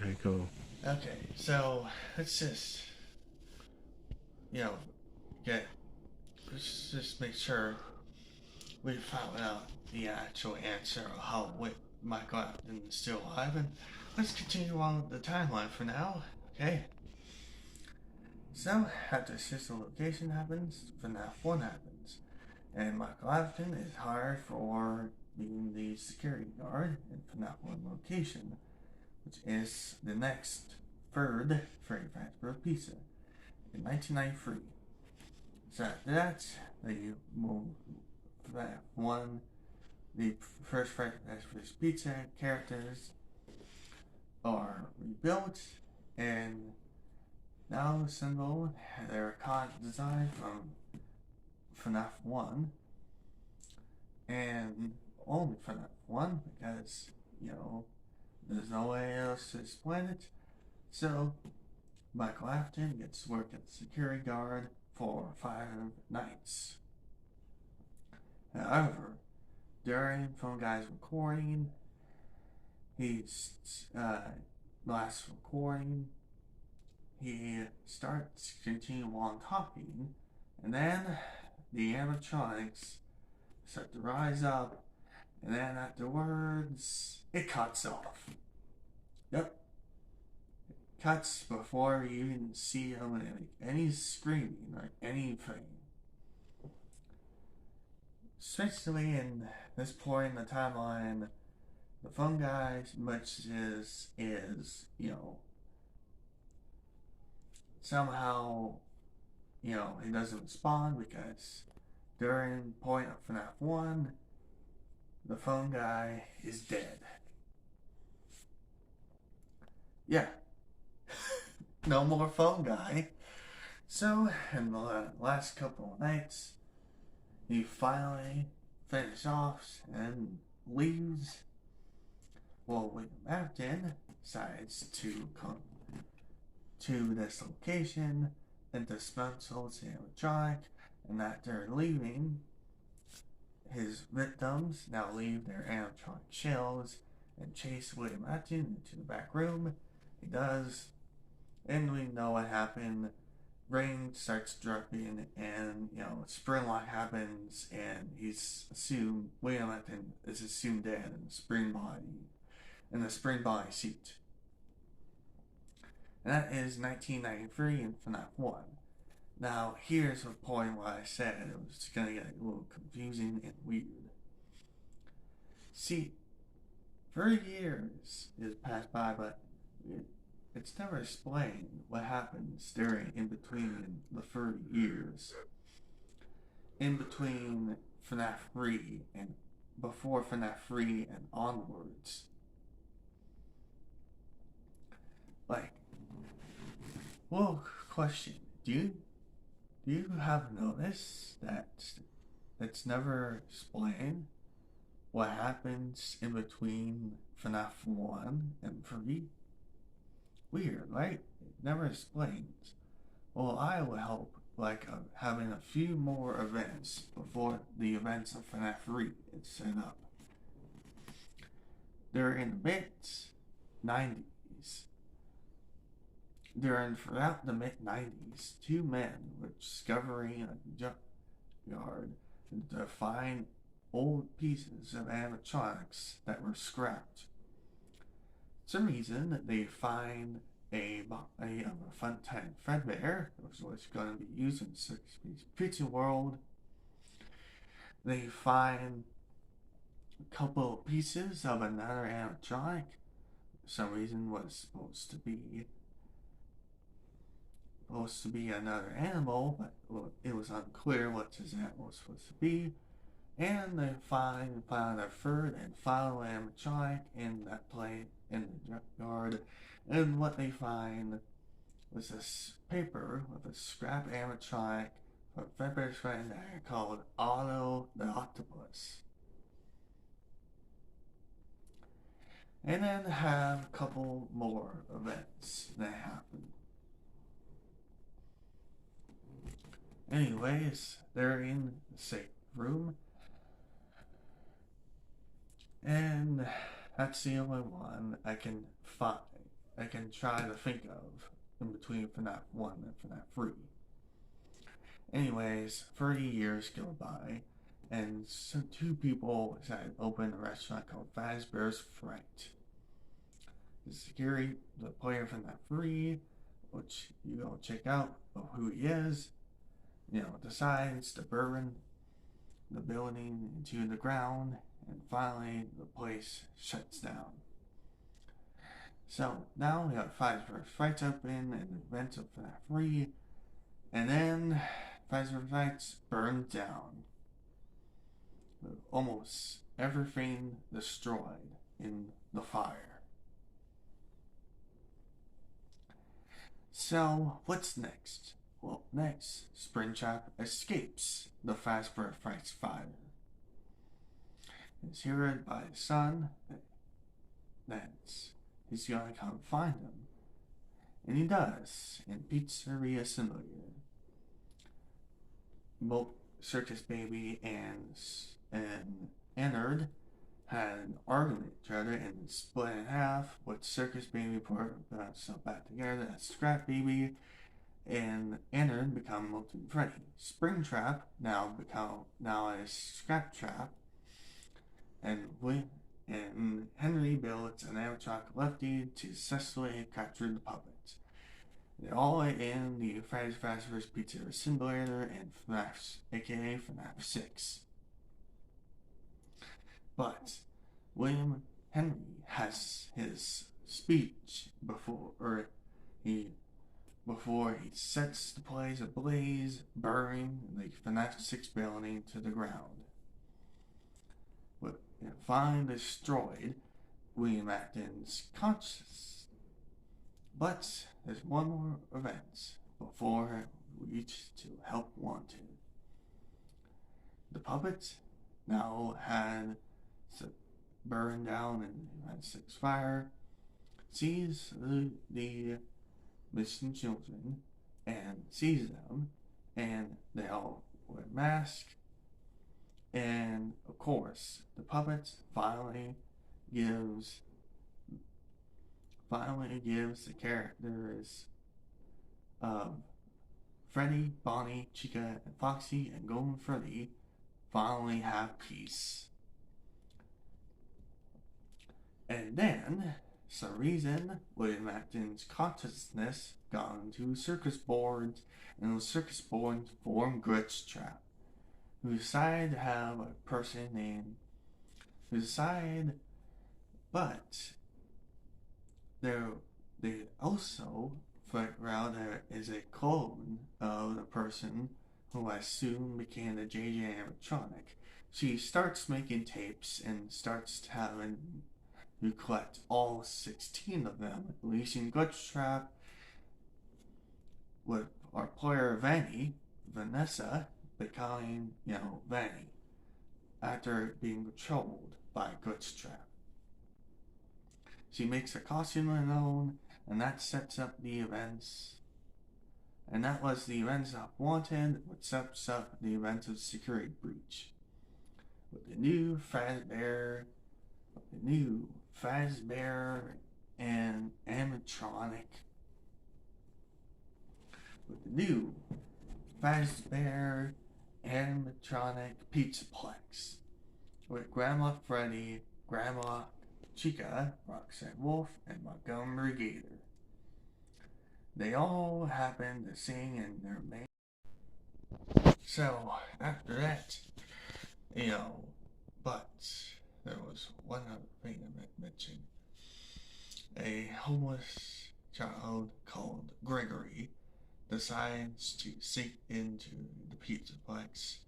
Okay, cool. Okay, so let's just, you know, get, let's just make sure we found out the actual answer of how Michael Afton is still alive, and let's continue on with the timeline for now. Okay, so after Sister Location happens, FNAF 1 happens, and Michael Afton is hired for being the security guard in FNAF 1 location, which is the next third Freddy Fazbear Pizza in 1993. So after that, they move that one, the first Freddy Fazbear's Pizza characters are rebuilt and now assemble their iconic design from FNAF 1 and only FNAF 1 because, there's no way else to explain it. So Michael Afton gets to work as a security guard for 5 nights. However, during Phone Guy's recording, he's last recording, he starts continuing on talking, and then the animatronics start to rise up, and then afterwards, it cuts off. Yep, cuts before you even see him in any screaming or anything. Especially in this point in the timeline, the phone guy, much is somehow, he doesn't respond because during point of FNAF 1, the phone guy is dead. Yeah, no more phone guy. So, in the last couple of nights, he finally finishes off and leaves. Well, William Afton decides to come to this location and dismantle the animatronic, and after leaving, his victims now leave their animatronic shells and chase William Afton into the back room. He does, and we know what happened. Rain starts dropping, and spring lock happens, and William Afton is assumed dead in the spring body suit. And that is 1993 in FNAF 1. Now, here's the point where I said it was going to get a little confusing and weird. See, 30 years has passed by, but it's never explained what happens in between the 30 years. In between FNAF 3 and before FNAF 3 and onwards. Like, well, question. Do you have noticed that it's never explained what happens in between FNAF 1 and 3? Weird, right? It never explains. Well, I would help having a few more events before the events of FNAF 3 is set up. They're in the mid 90s. Throughout the mid 90s, two men were discovering a junkyard to find old pieces of animatronics that were scrapped. For some reason, they find a Funtime Fredbear, which was going to be used in Six-Piece Pizza World. They find a couple of pieces of another animatronic. For some reason, was supposed to be another animal, but it was unclear what this animal was supposed to be. And they found a third and final animatronic in the junkyard. And what they find was this paper with a scrap animatronic from Fredbear's friend called Otto the Octopus. And then have a couple more events that happen. Anyways, they're in the safe room. And that's the only one I can find. I can try to think of in between FNAF 1 and FNAF 3. Anyways, 30 years go by, and so two people decide to open a restaurant called Fazbear's Fright. The security, the player from that 3, which you go check out of who he is, decides to burn the building into the ground, and finally the place shuts down. So now we have Fazbear's Fright open and the events of FNAF 3, and then Fazbear's Fright burned down. With almost everything destroyed in the fire. So, what's next? Well, next, Springtrap escapes the Fazbear's Fright fire. He's heard by his son that he's gonna come find him. And he does, in Pizzeria Simulator. Both Circus Baby and Ennard had an argument with each other and split in half, with Circus Baby put himself back together as Scrap Baby, and Ennard become Molten Freddy. Springtrap now is Scrap Trap, and Henry builds an animatronic Lefty to successfully capture the puppets. They're all in the Freddy's Fazbear's Pizzeria Simulator and FNAF, aka FNAF 6. But William Henry has his speech before he sets the place ablaze, burning the FNAF 6 building to the ground. But finally destroyed William Afton's consciousness. But there's one more event before we reach to Help Wanted. The puppet now had burned down in the 6 fire, sees the missing children and sees them, and they all wear masks, and of course the puppet finally gives the characters of Freddy, Bonnie, Chica, and Foxy, and Golden Freddy finally have peace. And then, some reason, William Afton's consciousness got into circus boards, and those circus boards formed Glitch Trap, who decided to have a person named, but they also figure out there is a clone of the person who I soon became the JJ animatronic. She starts making tapes and starts having you collect all 16 of them, releasing Glitch Trap with our player Vanessa, becoming, Vanny, after being controlled by Glitch Trap. She makes a costume of her own, and that sets up the events. And that was the events of Wanted, which sets up the events of Security Breach. With the new Fazbear and animatronic. With the new Fazbear animatronic Pizzaplex. With Grandma Freddy, Grandma Chica, Roxanne Wolf, and Montgomery Gator. They all happen to sing in their main. So, after that, but there was one other thing I mentioned. A homeless child called Gregory decides to sneak into the Pizzaplex,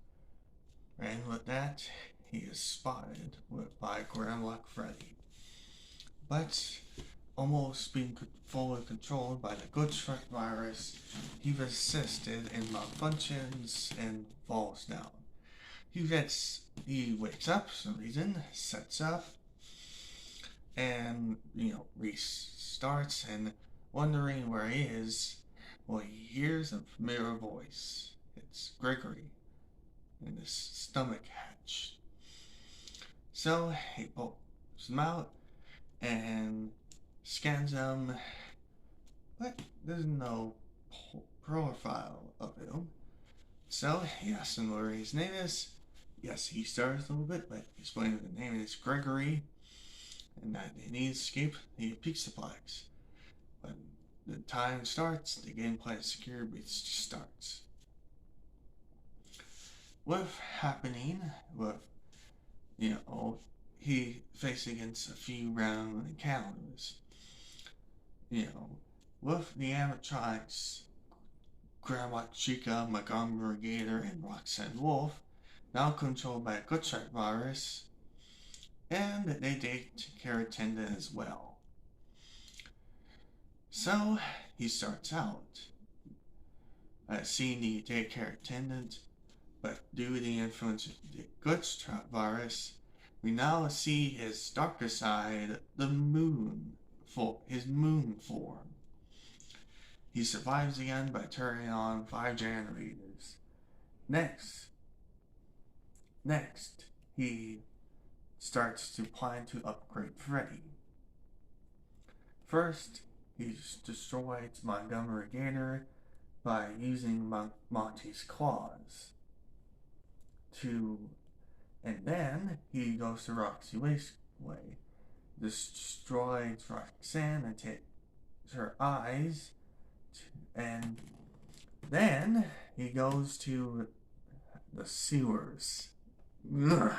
and with that, he is spotted by Grandma Freddy. But almost being fully controlled by the Glitch Trap virus, he resisted and malfunctions and falls down. He wakes up for some reason, sets up, and, restarts, and wondering where he is, well, he hears a familiar voice. It's Gregory in his stomach hatch. So he pulls him out and scans him but there's no profile of him. So he asks him what his name is. Yes, he starts a little bit, but explaining the name is Gregory, and that he needs to escape the Pizzaplex. When the time starts, the gameplay secure bits starts. With happening, with, he faced against a few random encounters. With the animatronics, Grandma Chica, Montgomery Gator, and Roxanne Wolf, now controlled by a Goodstrike virus, and they date Carrot Tendon as well. So he starts out seeing the daycare attendant, but due to the influence of the Goodstrike virus, we now see his darker side, the moon, his moon form. He survives again by turning on 5 generators. Next, he starts to plan to upgrade Freddy. First, he destroys Montgomery Gator by using Monty's claws. And then he goes to Roxy Raceway, destroys Roxanne and takes her eyes, and then he goes to the sewers. Ugh.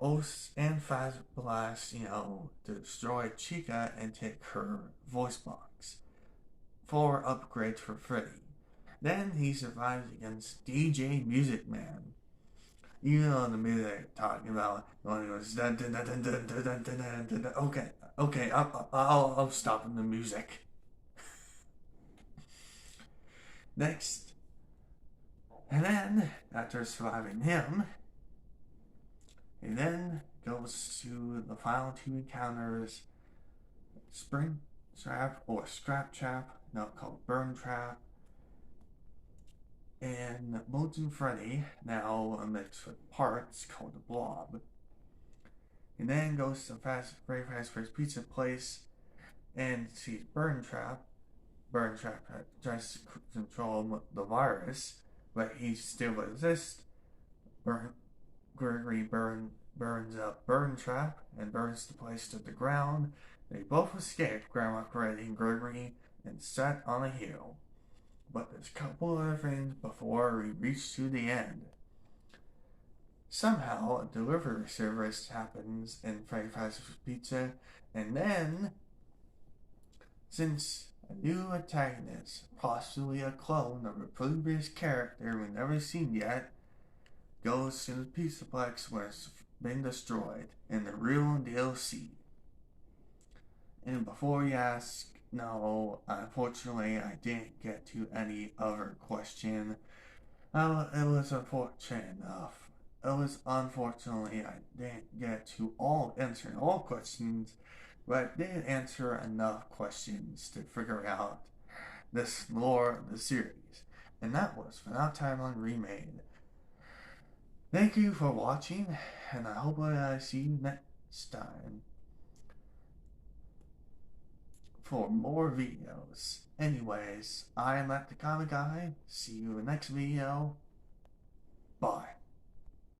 Os and Fast Blast, to destroy Chica and take her voice box for upgrades for Freddy. Then he survives against DJ Music Man. You know the music talking about when he goes dun dun dun dun dun dun dun dun dun dun. Okay, I'll stop the music. Next, and then after surviving him, he then goes to the final 2 encounters: Spring Trap or Scrap Trap, now called Burn Trap, and Molten Freddy, now a mix with parts, called the Blob. He then goes to Very Fast Pizza Place and sees Burn Trap. Burn Trap tries to control the virus, but he still resists. Gregory burns up Burn Trap and burns the place to the ground. They both escape, Grandma Freddy and Gregory, and set on a hill. But there's a couple other things before we reach to the end. Somehow, a delivery service happens in Very Fast Pizza, and then, since a new antagonist, possibly a clone of a previous character we've never seen yet, goes to the Pizzaplex where it's been destroyed in the real DLC. And before you ask, no, unfortunately I didn't get to any other question. It was unfortunate enough. Unfortunately I didn't get to answering all questions, but I did answer enough questions to figure out this lore of the series. And that was FNAF Timeline Remade. Thank you for watching, and I hope I see you next time for more videos. Anyways, I am Matt the Comic Guy. See you in the next video. Bye.